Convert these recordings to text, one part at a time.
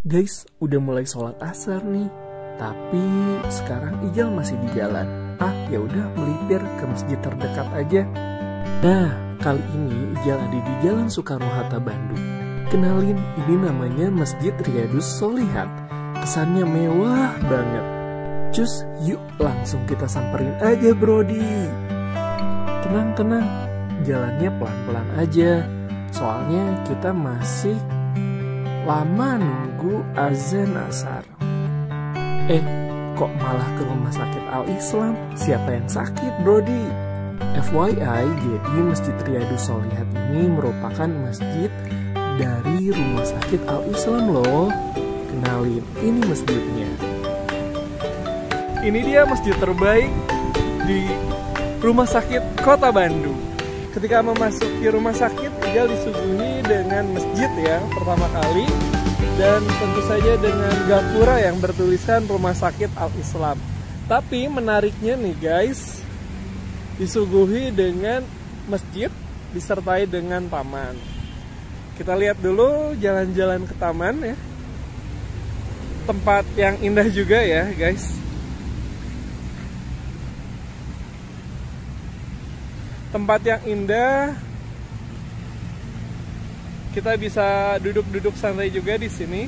Guys, udah mulai sholat asar nih. Tapi sekarang Ijal masih di jalan. Ya udah melipir ke masjid terdekat aja. Nah, kali ini Ijal ada di Jalan Soekarno-Hatta, Bandung. Kenalin, ini namanya Masjid Riyadus Sholihat. Kesannya mewah banget. Cus, yuk langsung kita samperin aja, Brody. Tenang, jalannya pelan-pelan aja. Soalnya kita masih lama nunggu azan asar. Kok malah ke rumah sakit Al-Islam? Siapa yang sakit, Brody? FYI, jadi Masjid Riyadus Sholihat ini merupakan masjid dari rumah sakit Al-Islam loh. Kenalin, ini masjidnya. Ini dia masjid terbaik di rumah sakit Kota Bandung. Ketika memasuki rumah sakit, Ijal disuguhi dengan masjid ya, pertama kali. Dan tentu saja dengan gapura yang bertulisan Rumah Sakit Al-Islam. Tapi menariknya nih guys, disuguhi dengan masjid disertai dengan taman. Kita lihat dulu jalan-jalan ke taman ya. Tempat yang indah juga ya guys. Tempat yang indah. Kita bisa duduk-duduk santai juga di sini.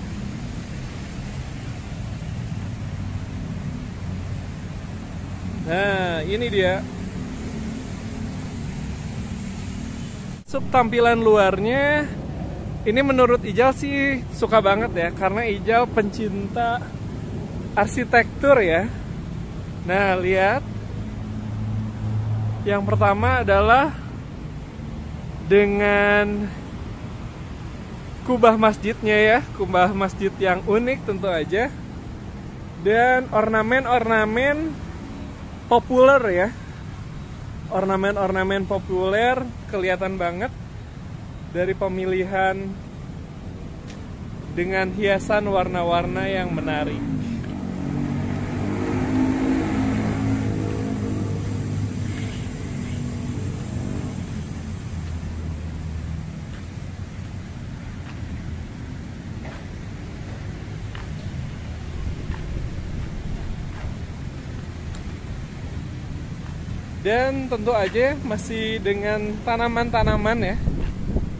Nah, ini dia. Tampilan luarnya, ini menurut Ijal sih suka banget ya, karena Ijal pencinta arsitektur ya. Nah, lihat. Yang pertama adalah dengan kubah masjidnya ya, kubah masjid yang unik tentu aja. Dan ornamen-ornamen populer ya. Ornamen-ornamen populer kelihatan banget dari pemilihan dengan hiasan warna-warna yang menarik. Dan tentu aja masih dengan tanaman-tanaman ya,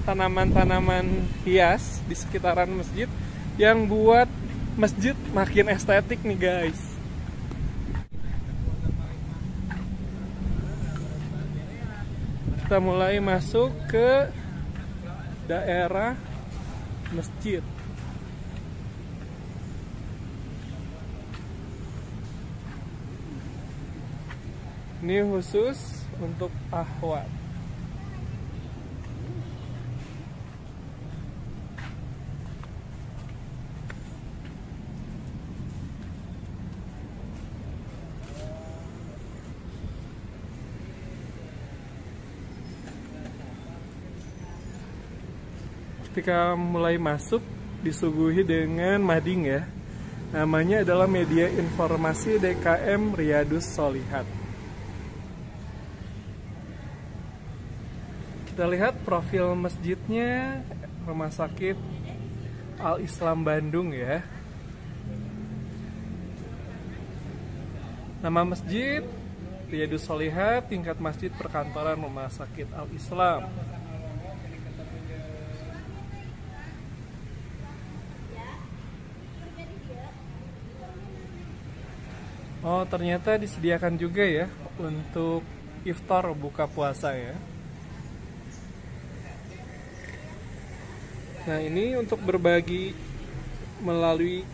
tanaman-tanaman hias di sekitaran masjid yang buat masjid makin estetik nih guys. Kita mulai masuk ke daerah masjid. Ini khusus untuk akhwat. Ketika mulai masuk, disuguhi dengan mading ya. Namanya adalah Media Informasi DKM Riyadus Sholihat. Kita lihat profil masjidnya, Rumah Sakit Al-Islam Bandung ya. Nama masjid Riyadus Sholihat, tingkat masjid perkantoran Rumah Sakit Al-Islam. Oh, ternyata disediakan juga ya untuk iftar buka puasa ya. Nah, ini untuk berbagi melalui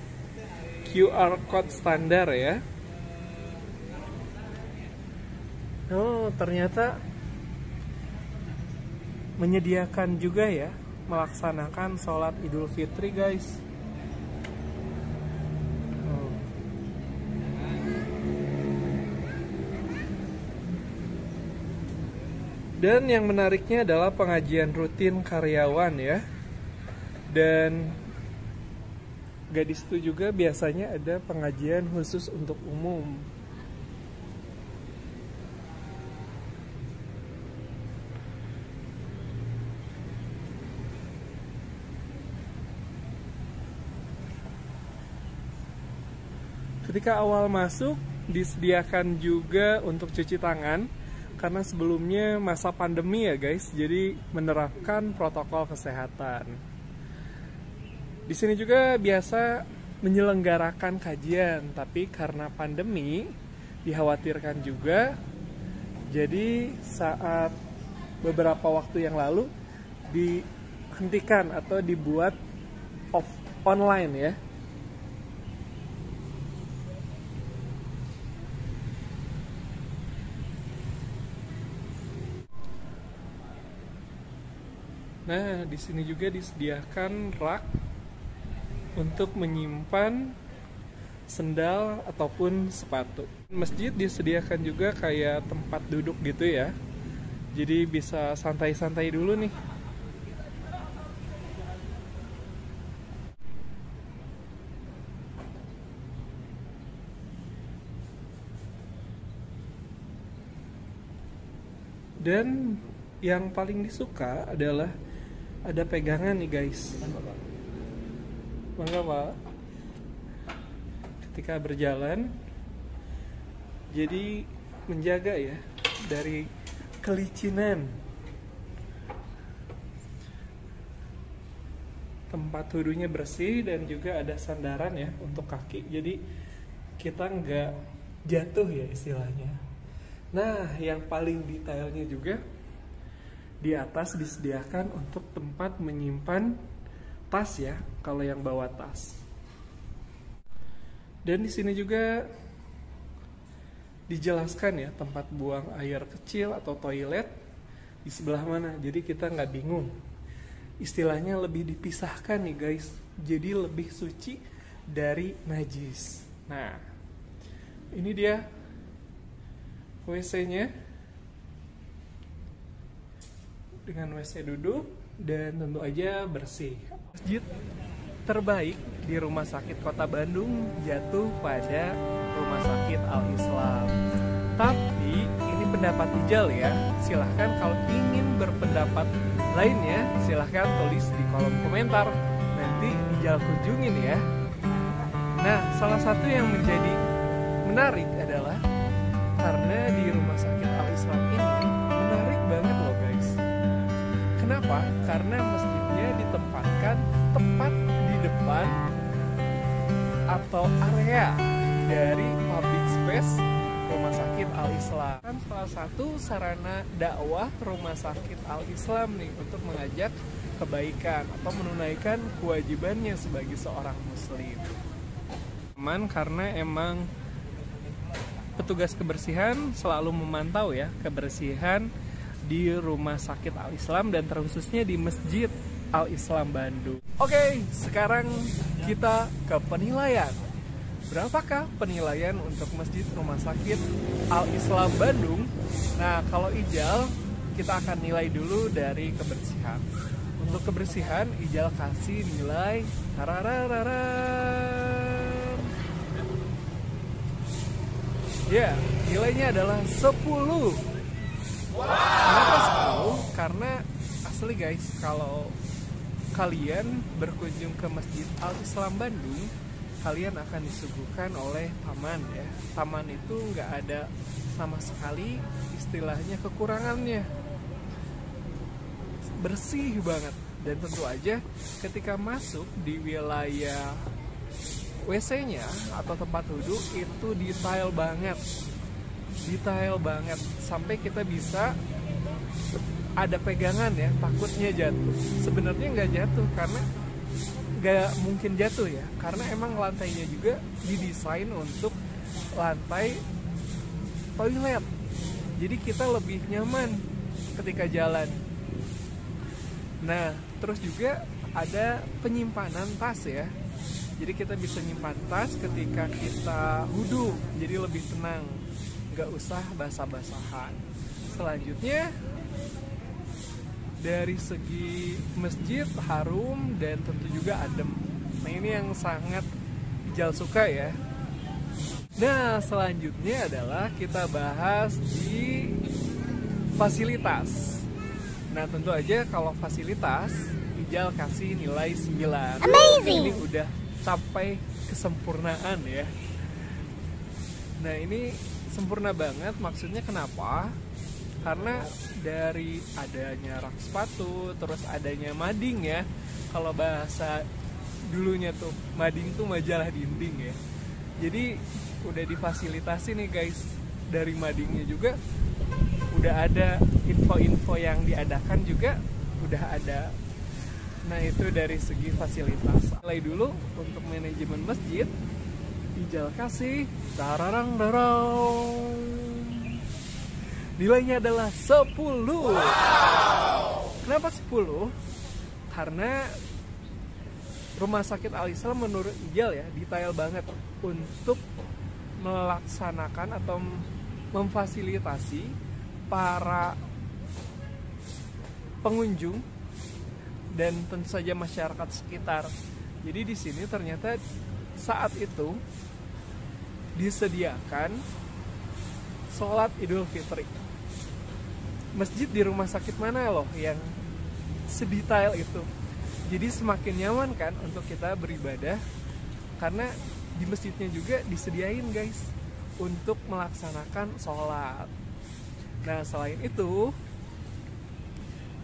QR code standar ya. Oh, ternyata menyediakan juga ya melaksanakan sholat Idul Fitri guys. Dan yang menariknya adalah pengajian rutin karyawan ya. Dan gak di situ juga biasanya ada pengajian khusus untuk umum. Ketika awal masuk disediakan juga untuk cuci tangan karena sebelumnya masa pandemi ya guys, jadi menerapkan protokol kesehatan. Di sini juga biasa menyelenggarakan kajian, tapi karena pandemi dikhawatirkan juga, jadi saat beberapa waktu yang lalu dihentikan atau dibuat online ya. Nah, di sini juga disediakan rak untuk menyimpan sendal ataupun sepatu. Masjid disediakan juga kayak tempat duduk gitu ya. Jadi bisa santai-santai dulu nih. Dan yang paling disuka adalah ada pegangan nih guys. Bangga Pak. Ketika berjalan, jadi menjaga ya dari kelicinan. Tempat wudhunya bersih dan juga ada sandaran ya untuk kaki. Jadi kita nggak jatuh ya istilahnya. Nah, yang paling detailnya juga di atas disediakan untuk tempat menyimpan tas ya, kalau yang bawa tas. Dan di sini juga dijelaskan ya tempat buang air kecil atau toilet di sebelah mana. Jadi kita nggak bingung. Istilahnya lebih dipisahkan nih guys. Jadi lebih suci dari najis. Nah, ini dia WC-nya. Dengan WC duduk dan tentu aja bersih. Masjid terbaik di Rumah Sakit Kota Bandung jatuh pada Rumah Sakit Al-Islam. Tapi ini pendapat Ijal ya. Silahkan kalau ingin berpendapat lainnya, silahkan tulis di kolom komentar. Nanti Ijal kunjungin ya. Nah, salah satu yang menjadi menarik adalah karena di Rumah Sakit Al-Islam ini menarik banget loh guys. Kenapa? Karena masjidnya ditempatkan tepat di depan atau area dari public space Rumah Sakit Al-Islam. Kan salah satu sarana dakwah Rumah Sakit Al-Islam nih untuk mengajak kebaikan atau menunaikan kewajibannya sebagai seorang muslim. Aman karena emang petugas kebersihan selalu memantau ya kebersihan di Rumah Sakit Al-Islam dan terkhususnya di Masjid Al-Islam Bandung. Oke, sekarang kita ke penilaian. Berapakah penilaian untuk Masjid Rumah Sakit Al-Islam Bandung? Nah, kalau Ijal, kita akan nilai dulu dari kebersihan. Untuk kebersihan, Ijal kasih nilai ya, nilainya adalah 10. Kenapa 10? Karena asli guys, kalau kalian berkunjung ke Masjid Al-Islam Bandung, kalian akan disuguhkan oleh taman ya. Taman itu nggak ada sama sekali istilahnya kekurangannya. Bersih banget. Dan tentu aja ketika masuk di wilayah WC-nya atau tempat duduk itu detail banget sampai kita bisa ada pegangan ya, takutnya jatuh. Sebenarnya nggak jatuh karena nggak mungkin jatuh ya, karena emang lantainya juga didesain untuk lantai toilet, jadi kita lebih nyaman ketika jalan. Nah, terus juga ada penyimpanan tas ya, jadi kita bisa nyimpan tas ketika kita wudhu, jadi lebih tenang, nggak usah basah-basahan. Selanjutnya dari segi masjid harum dan tentu juga adem. Nah, ini yang sangat Ijal suka ya. Nah, selanjutnya adalah kita bahas di fasilitas. Nah, tentu aja kalau fasilitas Ijal kasih nilai 9. Amazing. Ini udah sampai kesempurnaan ya. Nah ini sempurna banget, maksudnya kenapa? Karena dari adanya rak sepatu, terus adanya mading ya. Kalau bahasa dulunya tuh, mading tuh majalah dinding ya. Jadi udah difasilitasi nih guys. Dari madingnya juga udah ada info-info yang diadakan juga udah ada. Nah itu dari segi fasilitas. Mulai dulu untuk manajemen masjid, Ijal kasih dararang. Nilainya adalah 10. Kenapa 10? Karena Rumah Sakit Al-Islam menurut Ijal ya detail banget untuk melaksanakan atau memfasilitasi para pengunjung dan tentu saja masyarakat sekitar. Jadi di sini ternyata saat itu disediakan sholat Idul Fitri. Masjid di rumah sakit mana loh yang sedetail itu. Jadi semakin nyaman kan untuk kita beribadah, karena di masjidnya juga disediain guys untuk melaksanakan sholat. Nah selain itu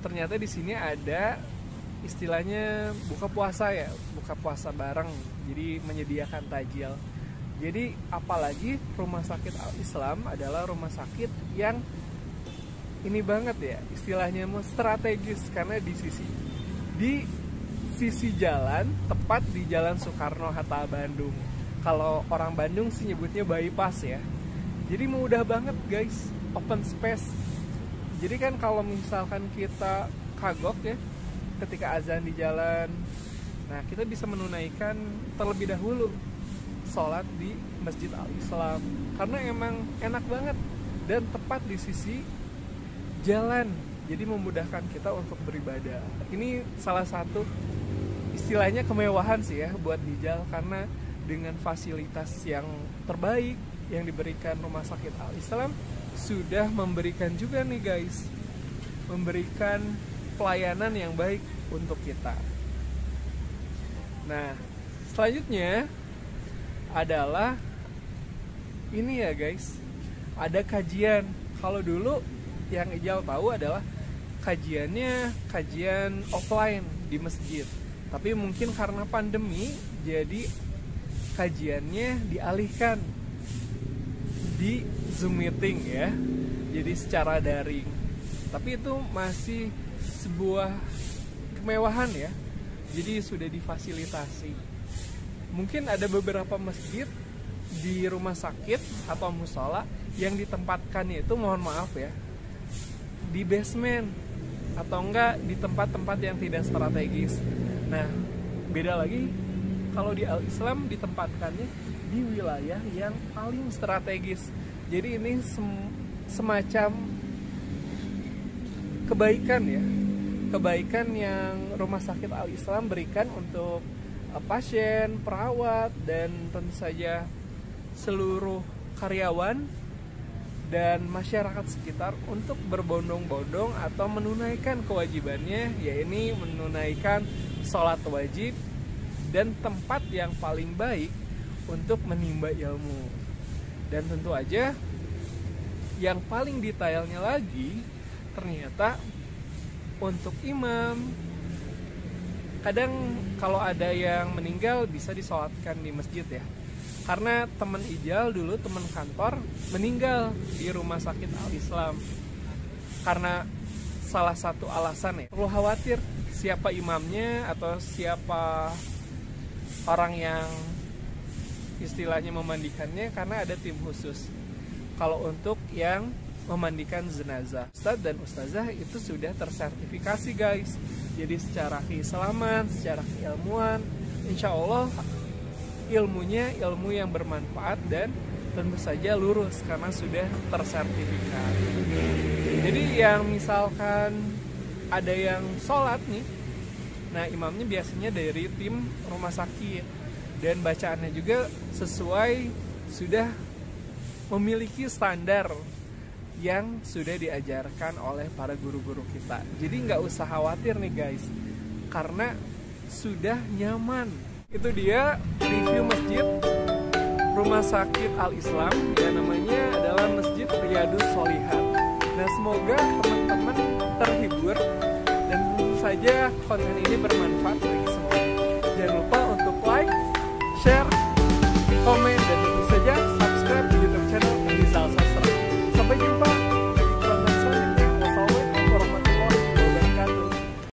ternyata di sini ada istilahnya buka puasa ya, buka puasa bareng. Jadi menyediakan tajil. Jadi apalagi Rumah Sakit Al-Islam adalah rumah sakit yang ini banget ya, istilahnya mau strategis karena di sisi jalan, tepat di Jalan Soekarno-Hatta Bandung. Kalau orang Bandung sih nyebutnya bypass ya. Jadi mudah banget guys, open space. Jadi kan kalau misalkan kita kagok ya, ketika azan di jalan, nah kita bisa menunaikan terlebih dahulu sholat di Masjid Al-Islam. Karena emang enak banget dan tepat di sisi jalan, jadi memudahkan kita untuk beribadah. Ini salah satu istilahnya kemewahan sih ya buat Ijal, karena dengan fasilitas yang terbaik yang diberikan Rumah Sakit Al-Islam sudah memberikan juga nih guys, memberikan pelayanan yang baik untuk kita. Nah selanjutnya adalah ini ya guys, ada kajian. Kalau dulu yang Ijal tahu adalah kajian offline di masjid, tapi mungkin karena pandemi jadi kajiannya dialihkan di Zoom meeting ya, jadi secara daring. Tapi itu masih sebuah kemewahan ya, jadi sudah difasilitasi. Mungkin ada beberapa masjid di rumah sakit atau musola yang ditempatkannya itu, mohon maaf ya, di basement atau enggak di tempat-tempat yang tidak strategis. Nah, beda lagi kalau di Al-Islam ditempatkannya di wilayah yang paling strategis. Jadi ini semacam kebaikan ya, kebaikan yang Rumah Sakit Al-Islam berikan untuk pasien, perawat, dan tentu saja seluruh karyawan dan masyarakat sekitar untuk berbondong-bondong atau menunaikan kewajibannya, yaitu menunaikan sholat wajib dan tempat yang paling baik untuk menimba ilmu. Dan tentu aja yang paling detailnya lagi ternyata untuk imam, kadang kalau ada yang meninggal bisa disolatkan di masjid ya. Karena teman Ijal dulu, teman kantor, meninggal di Rumah Sakit Al-Islam. Karena salah satu alasan ya, perlu khawatir siapa imamnya atau siapa orang yang istilahnya memandikannya, karena ada tim khusus. Kalau untuk yang memandikan jenazah, Ustadz dan Ustazah itu sudah tersertifikasi guys. Jadi secara keislaman, secara keilmuan, insya Allah ilmunya ilmu yang bermanfaat dan tentu saja lurus karena sudah tersertifikat. Jadi yang misalkan ada yang sholat nih, nah imamnya biasanya dari tim rumah sakit, dan bacaannya juga sesuai, sudah memiliki standar yang sudah diajarkan oleh para guru-guru kita. Jadi nggak usah khawatir nih guys, karena sudah nyaman. Itu dia review masjid rumah sakit Al-Islam, ya namanya adalah Masjid Riyadus Sholihat. Nah, semoga teman-teman terhibur dan tentu saja konten ini bermanfaat